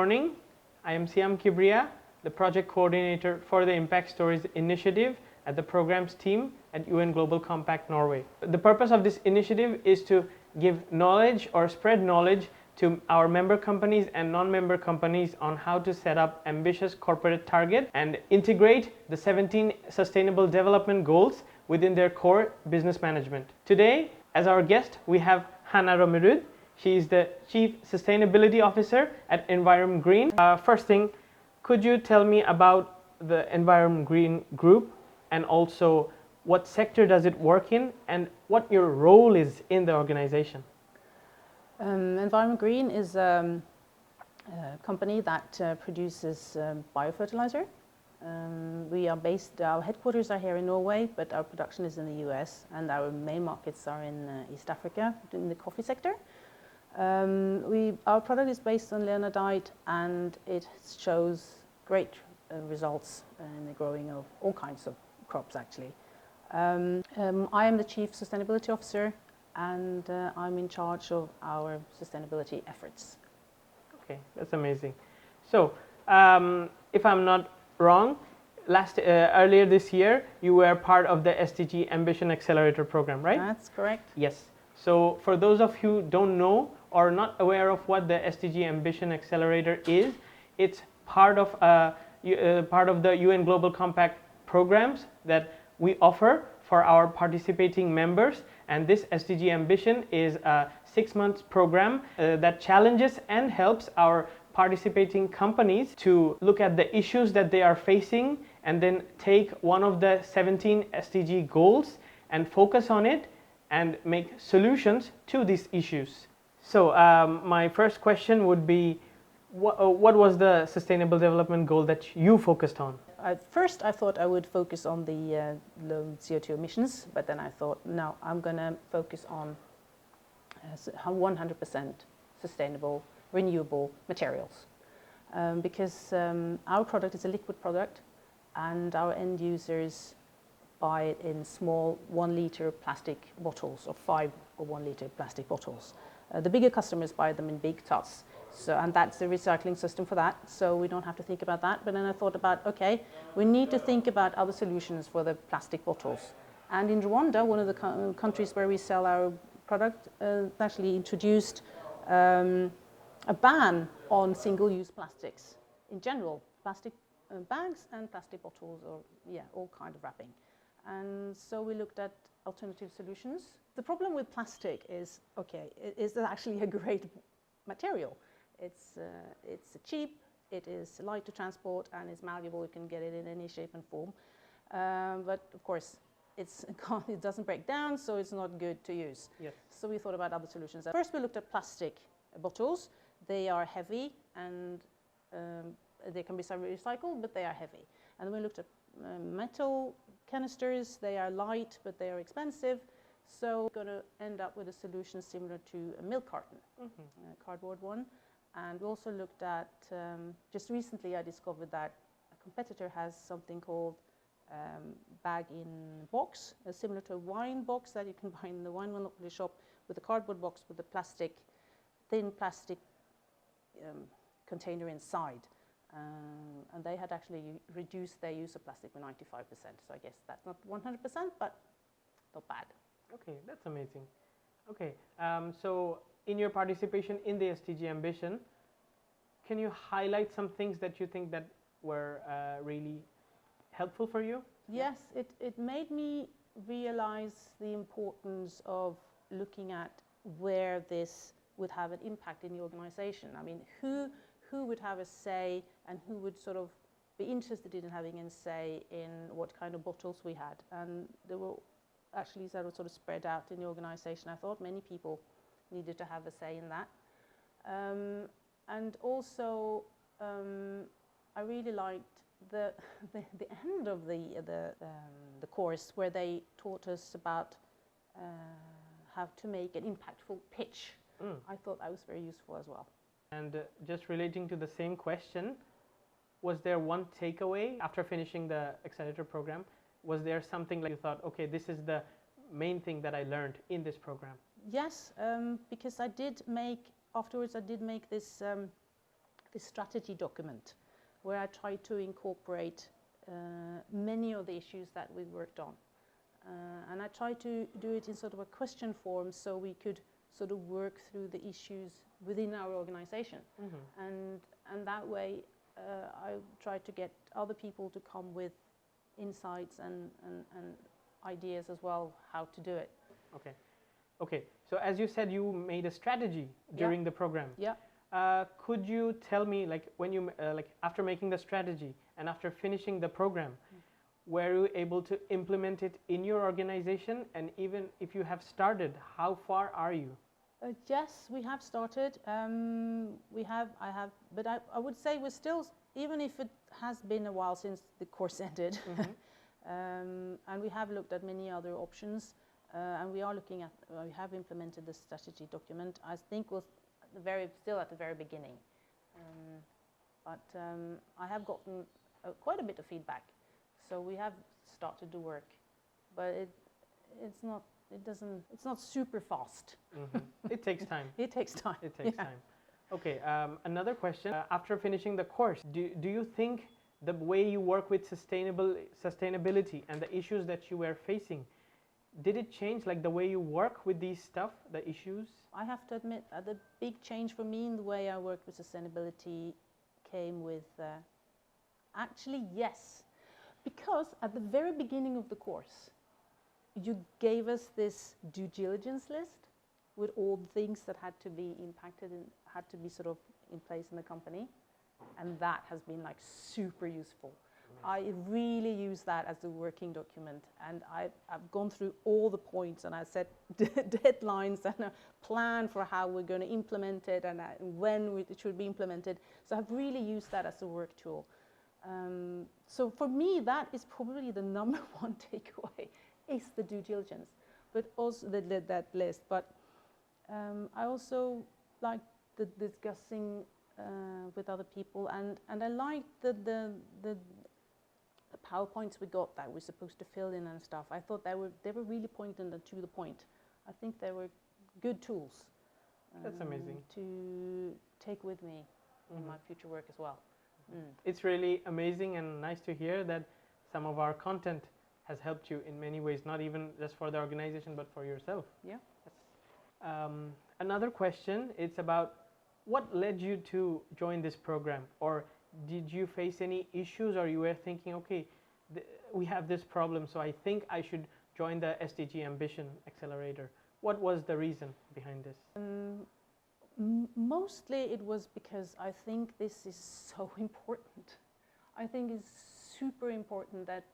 morning. I am Siam Kibria, the project coordinator for the Impact Stories initiative at the programs team at UN Global Compact Norway. The purpose of this initiative is to give knowledge or spread knowledge to our member companies and non-member companies on how to set up ambitious corporate targets and integrate the 17 Sustainable Development Goals within their core business management. Today, as our guest, we have Hanna Rommerud. She is the Chief Sustainability Officer at Envirom Green. First thing, could you tell me about the Envirom Green group and also what sector does it work in and what your role is in the organization? Envirom Green is a company that produces biofertilizer. We are based, our headquarters are here in Norway, but our production is in the US and our main markets are in East Africa, in the coffee sector. Our product is based on Leonardite and it shows great results in the growing of all kinds of crops actually. I am the Chief Sustainability Officer and I'm in charge of our sustainability efforts. Okay, that's amazing. So, if I'm not wrong, earlier this year you were part of the SDG Ambition Accelerator program, right? That's correct. Yes. So for those of you who don't know or not aware of what the SDG Ambition Accelerator is, it's part of the UN Global Compact programs that we offer for our participating members. And this SDG Ambition is a 6-month program that challenges and helps our participating companies to look at the issues that they are facing and then take one of the 17 SDG goals and focus on it and make solutions to these issues. So my first question would be, what was the Sustainable Development Goal that you focused on? First I thought I would focus on the low CO2 emissions, but then I thought, no, I'm going to focus on 100% sustainable, renewable materials. Because our product is a liquid product and our end users buy it in small 1-liter plastic bottles or 5 or 1-liter plastic bottles. The bigger customers buy them in big tubs. So, and that's a recycling system for that, so we don't have to think about that. But then I thought about, okay, we need to think about other solutions for the plastic bottles. And in Rwanda, one of the countries where we sell our product, actually introduced a ban on single-use plastics in general, plastic bags and plastic bottles, or all kind of wrapping. And so we looked at alternative solutions. The problem with plastic is, okay, it is actually a great material. It's cheap, it is light to transport, and it's malleable. You can get it in any shape and form. But of course, it doesn't break down, so it's not good to use. Yes. So we thought about other solutions. First, we looked at plastic bottles. They are heavy and they can be recycled, but they are heavy. And then we looked at metal canisters. They are light, but they are expensive. So we're going to end up with a solution similar to a milk carton, a cardboard one. And we also looked at, just recently I discovered that a competitor has something called bag in box, similar to a wine box that you can buy in the wine monopoly shop, with a cardboard box with a thin plastic container inside. And they had actually reduced their use of plastic by 95%. So I guess that's not 100%, but not bad. Okay, that's amazing. Okay, so in your participation in the SDG Ambition, can you highlight some things that you think that were really helpful for you? Yes, it made me realize the importance of looking at where this would have an impact in the organization. I mean, who would have a say and who would sort of be interested in having a say in what kind of bottles we had. And there were actually sort of spread out in the organization. I thought many people needed to have a say in that. And also, I really liked the end of the course where they taught us about how to make an impactful pitch. I thought that was very useful as well. And just relating to the same question, was there one takeaway after finishing the accelerator program? Was there something like you thought, okay, this is the main thing that I learned in this program? Yes, because afterwards I did make this this strategy document where I try to incorporate many of the issues that we worked on. And I try to do it in sort of a question form so we could sort of work through the issues within our organization. And that way I try to get other people to come with insights and ideas as well how to do it. Okay, so as you said, you made a strategy during the program. Yeah. Could you tell me, like, when you after making the strategy and after finishing the program, were you able to implement it in your organization? And even if you have started, how far are you? Yes, we have started. But I would say we're still, even if it has been a while since the course ended, and we have looked at many other options, and we have implemented the strategy document. I think was still at the very beginning, but I have gotten quite a bit of feedback, so we have started to work, but it's not super fast. It takes time. It takes time. It takes time. Okay, another question. After finishing the course, do you think the way you work with sustainability and the issues that you were facing, did it change, like the way you work with these stuff, the issues? I have to admit that the big change for me in the way I worked with sustainability came with, actually yes, because at the very beginning of the course, you gave us this due diligence list with all the things that had to be impacted and had to be sort of in place in the company, and that has been like super useful. I really use that as a working document, and I've gone through all the points, and I set deadlines and a plan for how we're going to implement it and when it should be implemented. So I've really used that as a work tool. So for me, that is probably the number one takeaway, is the due diligence, but also that list. But I also like the discussing with other people, and I like the PowerPoints we got that we're supposed to fill in and stuff. I thought they were really pointed and to the point. I think they were good tools. That's amazing. To take with me in my future work as well. It's really amazing and nice to hear that some of our content has helped you in many ways, not even just for the organization, but for yourself. Yeah. Another question, it's about what led you to join this program, or did you face any issues, or you were thinking, okay, we have this problem, so I think I should join the SDG Ambition Accelerator. What was the reason behind this? Mostly it was because I think this is so important. I think it's super important that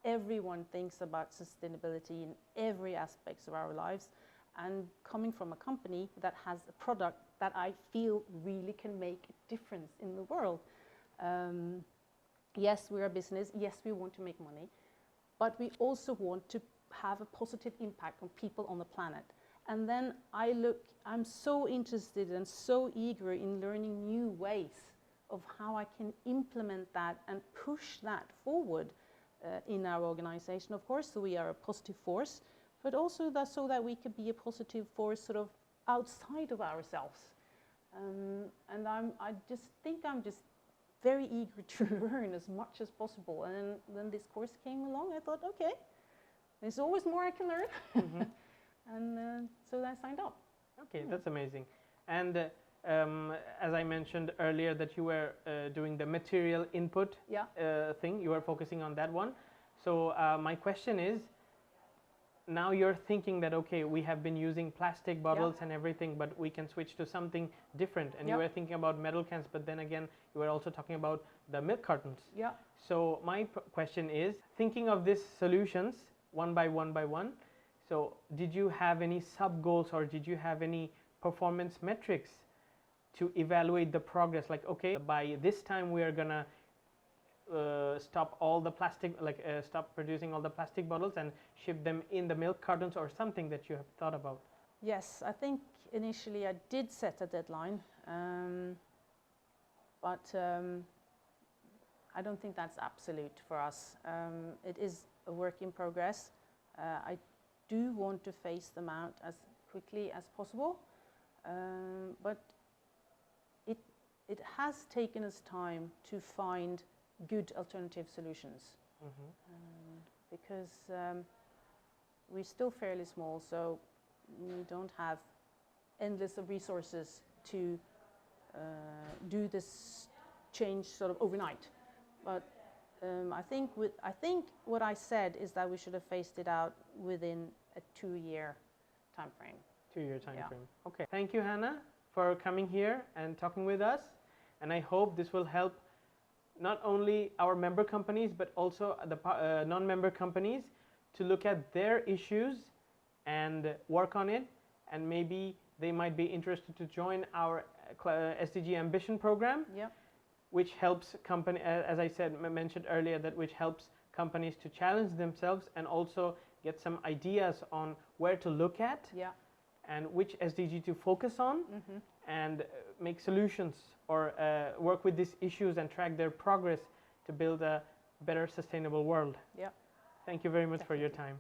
everyone thinks about sustainability in every aspect of our lives, and coming from a company that has a product that I feel really can make a difference in the world. Yes, we're a business, yes, we want to make money, but we also want to have a positive impact on people on the planet. And then I'm so interested and so eager in learning new ways of how I can implement that and push that forward in our organization, of course, so we are a positive force, but also so that we could be a positive force sort of outside of ourselves. And I just think I'm just very eager to learn as much as possible. And then this course came along, I thought, okay, there's always more I can learn. And so I signed up. Okay, that's amazing. And as I mentioned earlier, that you were doing the material input thing, you were focusing on that one. So my question is, now you're thinking that, okay, we have been using plastic bottles and everything, but we can switch to something different. And you were thinking about metal cans, but then again, you were also talking about the milk cartons. Yeah. So my question is, thinking of these solutions one by one, so did you have any sub goals, or did you have any performance metrics to evaluate the progress? Like, okay, by this time we are gonna stop all the plastic, stop producing all the plastic bottles and ship them in the milk cartons, or something that you have thought about? Yes, I think initially I did set a deadline, but I don't think that's absolute for us. It is a work in progress. I do want to phase them out as quickly as possible, but it has taken us time to find good alternative solutions. Because we're still fairly small, so we don't have endless of resources to do this change sort of overnight. But I think what I said is that we should have phased it out within a 2-year time frame. 2-year time frame. Okay. Thank you, Hanna, for coming here and talking with us. And I hope this will help not only our member companies, but also the non-member companies to look at their issues and work on it. And maybe they might be interested to join our SDG Ambition program, which helps company, as I said, mentioned earlier, that which helps companies to challenge themselves and also get some ideas on where to look at and which SDG to focus on, and make solutions or work with these issues and track their progress to build a better sustainable world. Thank you very much for your time.